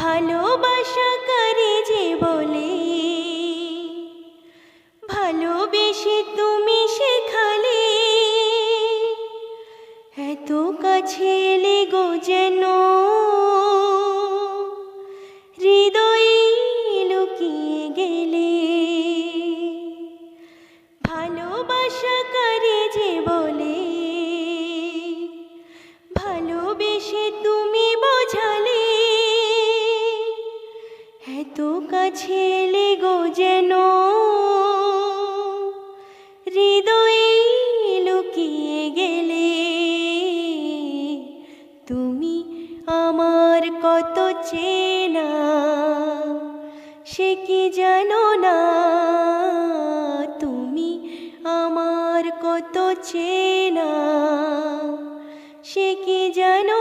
ভালোবাসা করে যে বলে, ভালোবেসে তুমি শেখালে, এত কাছে এলে গো যেন হৃদয়ে লুকিয়ে গেলে। ভালোবাসা করে যে বলে, ভালোবেসে তুমি বোঝালে, এত কাছে এলে গো যেন হৃদয়ে লুকিয়ে গেলে। তুমি আমার কত চেনা সে কি জানো না, তুমি আমার কত চেনা সে কি জানো